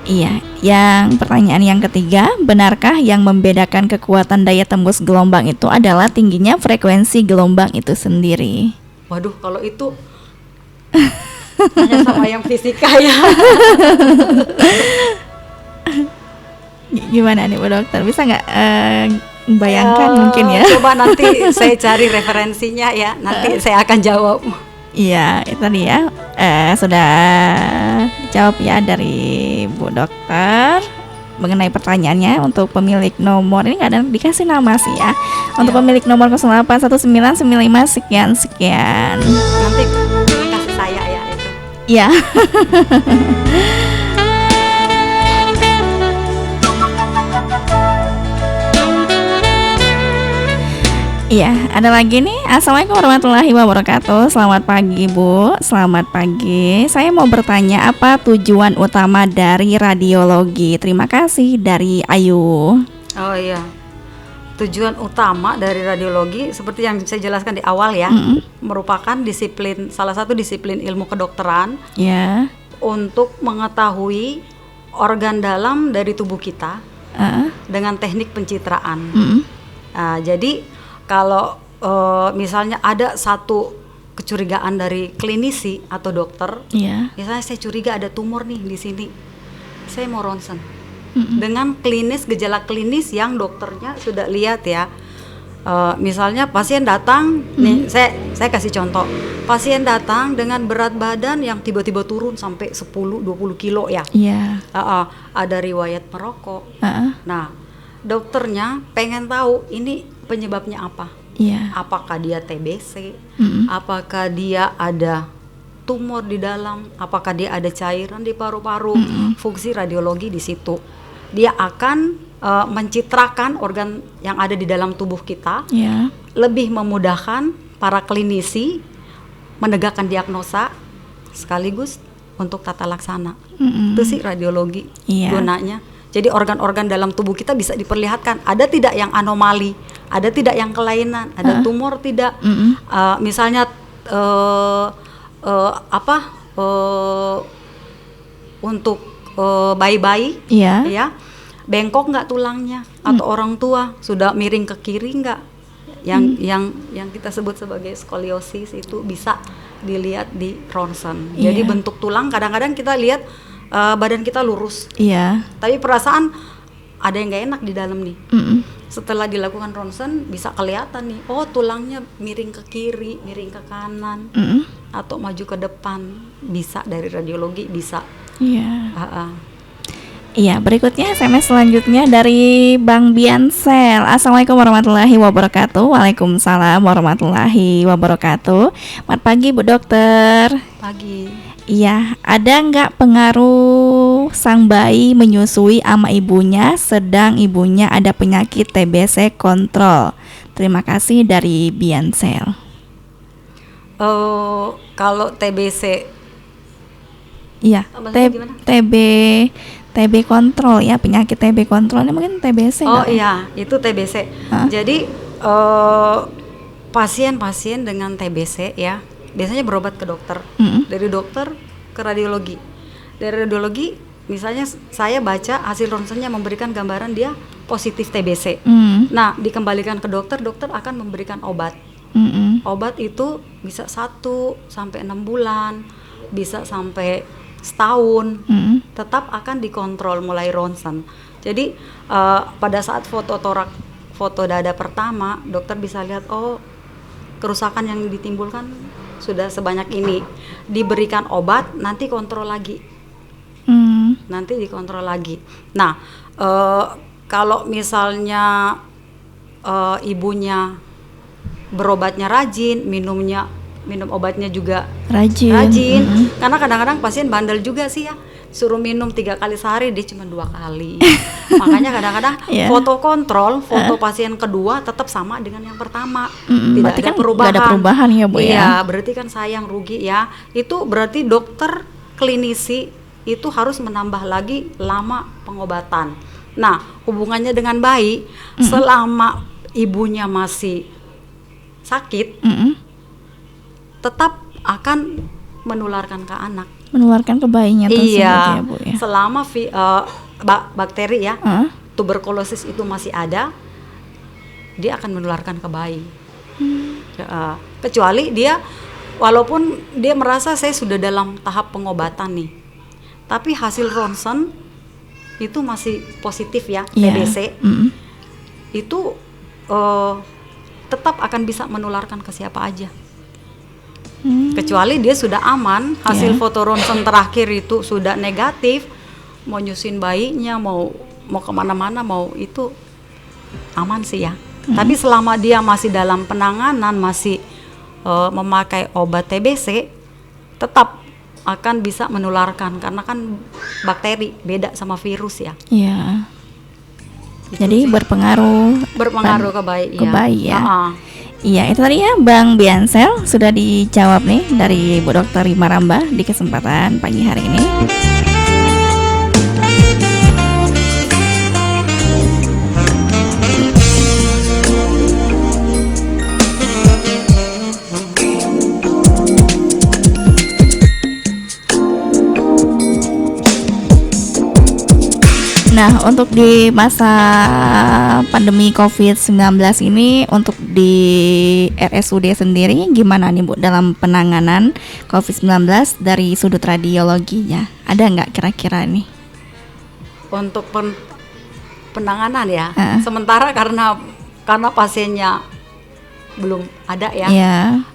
Iya. Yang pertanyaan yang ketiga, benarkah yang membedakan kekuatan daya tembus gelombang itu adalah tingginya frekuensi gelombang itu sendiri? Waduh, kalau itu hanya sama yang fisika ya. Gimana nih Bu Dokter? Bisa nggak bayangkan mungkin ya? Coba nanti saya cari referensinya ya. Nanti saya akan jawab. Iya, itu tadi ya. Sudah dijawab ya dari Bu Dokter mengenai pertanyaannya. Untuk pemilik nomor ini nggak ada dikasih nama sih ya. Untuk pemilik nomor 081995 sekian. Nanti kasih saya ya itu. Iya. Iya, ada lagi nih. Assalamualaikum warahmatullahi wabarakatuh. Selamat pagi Bu. Selamat pagi. Saya mau bertanya, apa tujuan utama dari radiologi? Terima kasih, dari Ayu. Oh iya, tujuan utama dari radiologi seperti yang saya jelaskan di awal ya, merupakan salah satu disiplin ilmu kedokteran untuk mengetahui organ dalam dari tubuh kita dengan teknik pencitraan. Jadi kalau misalnya ada satu kecurigaan dari klinisi atau dokter, misalnya saya curiga ada tumor nih di sini, saya mau ronsen dengan gejala klinis yang dokternya sudah lihat ya. Misalnya pasien datang, nih saya kasih contoh, pasien datang dengan berat badan yang tiba-tiba turun sampai 10-20 kilo ya. Ada riwayat merokok. Nah, dokternya pengen tahu ini penyebabnya apa? Apakah dia TBC? Apakah dia ada tumor di dalam? Apakah dia ada cairan di paru-paru? Fungsi radiologi di situ. Dia akan mencitrakan organ yang ada di dalam tubuh kita, lebih memudahkan para klinisi menegakkan diagnosa sekaligus untuk tata laksana. Itu sih radiologi gunanya. Jadi organ-organ dalam tubuh kita bisa diperlihatkan, ada tidak yang anomali, ada tidak yang kelainan, ada tumor tidak. Misalnya untuk bayi-bayi, ya bengkok nggak tulangnya, atau orang tua sudah miring ke kiri nggak, yang kita sebut sebagai skoliosis itu bisa dilihat di ronsen. Jadi bentuk tulang kadang-kadang kita lihat badan kita lurus, tapi perasaan ada yang nggak enak di dalam nih. Setelah dilakukan ronsen bisa kelihatan nih, oh tulangnya miring ke kiri, miring ke kanan, atau maju ke depan. Bisa dari radiologi bisa. Iya, berikutnya SMS selanjutnya dari Bang Biansel. Assalamualaikum warahmatullahi wabarakatuh. Waalaikumsalam warahmatullahi wabarakatuh. Selamat pagi Bu Dokter. Pagi. Iya, ada nggak pengaruh sang bayi menyusui ama ibunya sedang ibunya ada penyakit TBC kontrol? Terima kasih, dari Biansel. Kalau TBC, TB kontrol ya, penyakit TB kontrol ini mungkin TBC. Itu TBC. Jadi pasien-pasien dengan TBC ya biasanya berobat ke dokter, dari dokter ke radiologi. Dari radiologi, misalnya saya baca hasil ronsennya memberikan gambaran dia positif TBC. Nah, dikembalikan ke dokter, dokter akan memberikan obat. Obat itu bisa 1 sampai 6 bulan, bisa sampai setahun, tetap akan dikontrol mulai ronsen. Jadi pada saat foto torak, foto dada pertama, dokter bisa lihat kerusakan yang ditimbulkan sudah sebanyak ini. Diberikan obat, nanti kontrol lagi. Nanti dikontrol lagi. Nah, kalau misalnya ibunya berobatnya rajin, minum obatnya juga rajin. Karena kadang-kadang pasien bandel juga sih ya, suruh minum 3 kali sehari, dia cuma 2 kali. Makanya kadang-kadang foto kontrol, foto pasien kedua tetap sama dengan yang pertama. Tidak ada perubahan. Gak ada perubahan ya Bu ya. Iya, berarti kan sayang, rugi ya. Itu berarti dokter klinisi itu harus menambah lagi lama pengobatan. Nah, hubungannya dengan bayi, selama ibunya masih sakit, tetap akan menularkan ke anak. Menularkan ke bayinya tersebut ya Bu ya. Selama bakteri ya, tuberkulosis itu masih ada, dia akan menularkan ke bayi. Kecuali dia, walaupun dia merasa saya sudah dalam tahap pengobatan nih, tapi hasil ronsen itu masih positif ya, TBC, itu tetap akan bisa menularkan ke siapa aja. Kecuali dia sudah aman, hasil foto ronsen terakhir itu sudah negatif, mau nyusuin bayinya, mau kemana-mana, mau itu aman sih ya. Tapi selama dia masih dalam penanganan, masih memakai obat TBC, tetap akan bisa menularkan, karena kan bakteri beda sama virus ya. Iya. Jadi berpengaruh ke bayi. Ke bayi ya. Iya, itu tadi ya Bang Biansel sudah dijawab nih dari Bu Dokter Rima Ramba di kesempatan pagi hari ini. Nah, untuk di masa pandemi COVID-19 ini, untuk di RSUD sendiri gimana nih Bu dalam penanganan COVID-19 dari sudut radiologinya? Ada nggak kira-kira nih? Untuk penanganan ya, sementara karena pasiennya belum ada ya,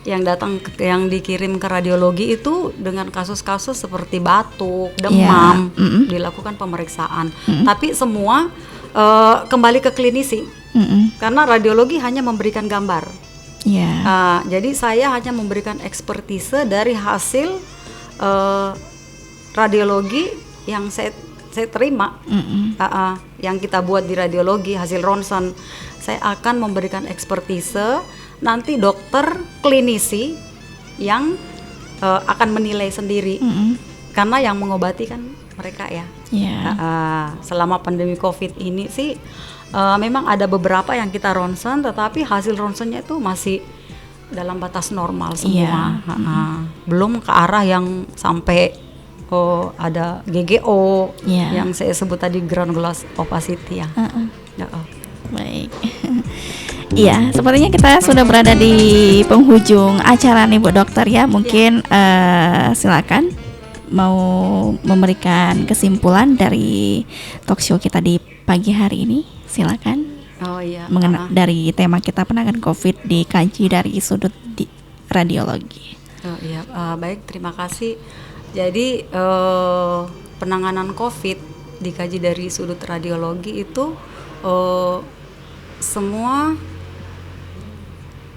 yang datang yang dikirim ke radiologi itu dengan kasus-kasus seperti batuk, demam, dilakukan pemeriksaan. Tapi semua kembali ke klinisi, karena radiologi hanya memberikan gambar. Jadi saya hanya memberikan ekspertise dari hasil radiologi yang saya terima, yang kita buat di radiologi, hasil ronsen. Saya akan memberikan ekspertise. Nanti dokter klinisi yang akan menilai sendiri, karena yang mengobati kan mereka ya. Selama pandemi COVID ini sih memang ada beberapa yang kita ronsen, tetapi hasil ronsennya itu masih dalam batas normal semua. Belum ke arah yang sampai ada GGO yang saya sebut tadi, ground glass opacity ya. Baik. Iya, sepertinya kita sudah berada di penghujung acara nih Bu Dokter ya. Mungkin silakan mau memberikan kesimpulan dari talk show kita di pagi hari ini. Silakan. Dari tema kita penanganan COVID dikaji dari sudut radiologi. Baik, terima kasih. Jadi penanganan COVID dikaji dari sudut radiologi itu semua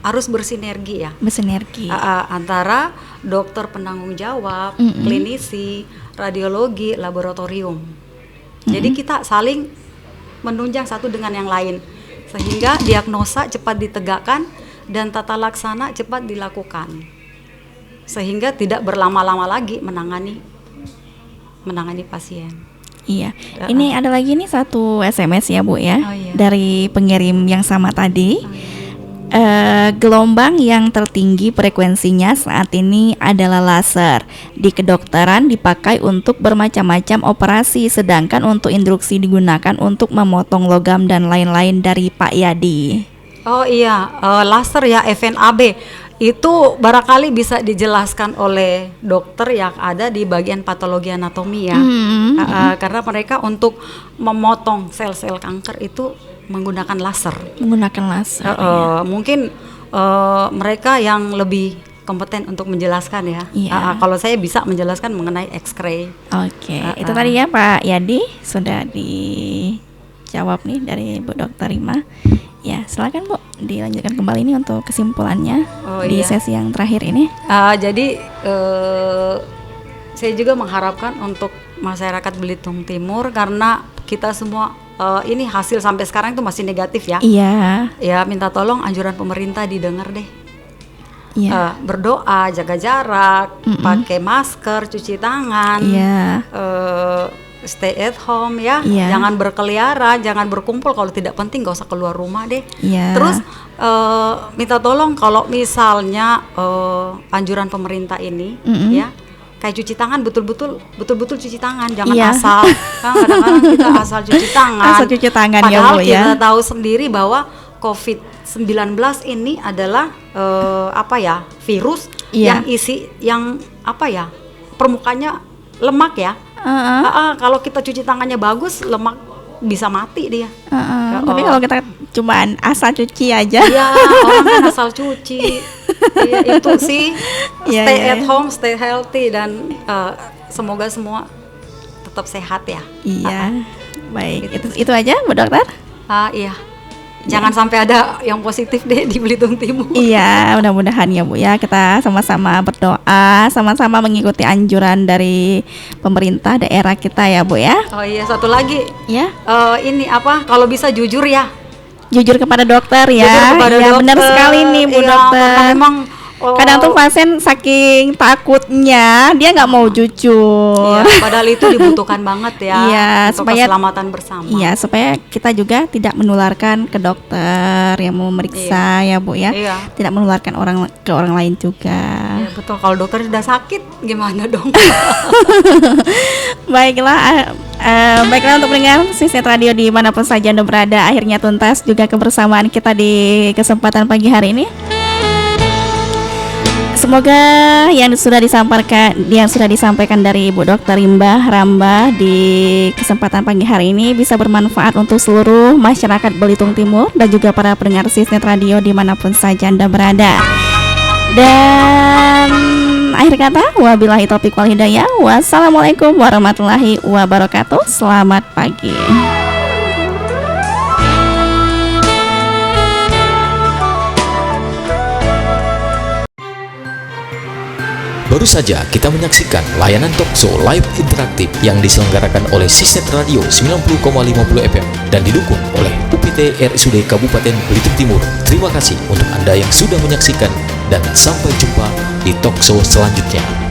harus bersinergi ya. Antara dokter penanggung jawab, klinisi, radiologi, laboratorium. Jadi kita saling menunjang satu dengan yang lain, sehingga diagnosa cepat ditegakkan dan tata laksana cepat dilakukan, sehingga tidak berlama-lama lagi menangani pasien. Iya. Ini ada lagi nih satu SMS ya Bu ya, dari pengirim yang sama tadi. Gelombang yang tertinggi frekuensinya saat ini adalah laser. Di kedokteran dipakai untuk bermacam-macam operasi, sedangkan untuk induksi digunakan untuk memotong logam dan lain-lain, dari Pak Yadi. Laser ya, FNAB. Itu barangkali bisa dijelaskan oleh dokter yang ada di bagian patologi anatomi ya. Karena mereka untuk memotong sel-sel kanker itu menggunakan laser. Mungkin mereka yang lebih kompeten untuk menjelaskan ya. Kalau saya bisa menjelaskan mengenai X-ray. Itu tadi ya Pak Yadi sudah dijawab nih dari Bu Dr. Rima. Ya, silakan Bu, dilanjutkan kembali ini untuk kesimpulannya di sesi yang terakhir ini. Jadi saya juga mengharapkan untuk masyarakat Belitung Timur, karena kita semua ini hasil sampai sekarang itu masih negatif ya. Ya, minta tolong anjuran pemerintah didengar deh. Berdoa, jaga jarak, pakai masker, cuci tangan, stay at home ya, jangan berkeliaran, jangan berkumpul, kalau tidak penting gak usah keluar rumah deh. Terus minta tolong kalau misalnya anjuran pemerintah ini ya, kayak cuci tangan, betul-betul cuci tangan, jangan asal. Kan kadang-kadang kita asal cuci tangan. Padahal kita tahu sendiri bahwa COVID-19 ini adalah virus yang permukaannya lemak ya. Kalau kita cuci tangannya bagus, lemak bisa mati dia. Tapi kalau kita cuman asal cuci aja. Orang kan asal cuci. Itu sih. Stay at home, stay healthy, dan semoga semua tetap sehat ya. Baik. Itu aja Bu Dokter. Jangan sampai ada yang positif deh di Belitung Timur. Mudah-mudahan ya Bu ya. Kita sama-sama berdoa, sama-sama mengikuti anjuran dari pemerintah daerah kita ya Bu ya. Satu lagi. Kalau bisa jujur ya. Jujur kepada dokter ya. Benar sekali nih Bu Dokter. Memang kadang tuh pasien saking takutnya dia nggak mau jujur. Padahal itu dibutuhkan banget ya, untuk keselamatan bersama. Supaya kita juga tidak menularkan ke dokter yang mau meriksa ya Bu ya. Tidak menularkan ke orang lain juga. Betul, kalau dokter sudah sakit gimana dong? Baiklah untuk pendengar Sisnet Radio dimanapun saja Anda berada, akhirnya tuntas juga kebersamaan kita di kesempatan pagi hari ini. Semoga yang sudah disampaikan dari Bu Dr. Ramba di kesempatan pagi hari ini bisa bermanfaat untuk seluruh masyarakat Belitung Timur dan juga para pendengar Sisnet Radio dimanapun saja Anda berada. Dan akhir kata, wabillahi taufiq wal hidayah. Wassalamualaikum warahmatullahi wabarakatuh. Selamat pagi. Baru saja kita menyaksikan layanan talkshow live interaktif yang diselenggarakan oleh Sisnet Radio 90,50 FM dan didukung oleh UPT RSUD Kabupaten Belitung Timur. Terima kasih untuk Anda yang sudah menyaksikan dan sampai jumpa di talkshow selanjutnya.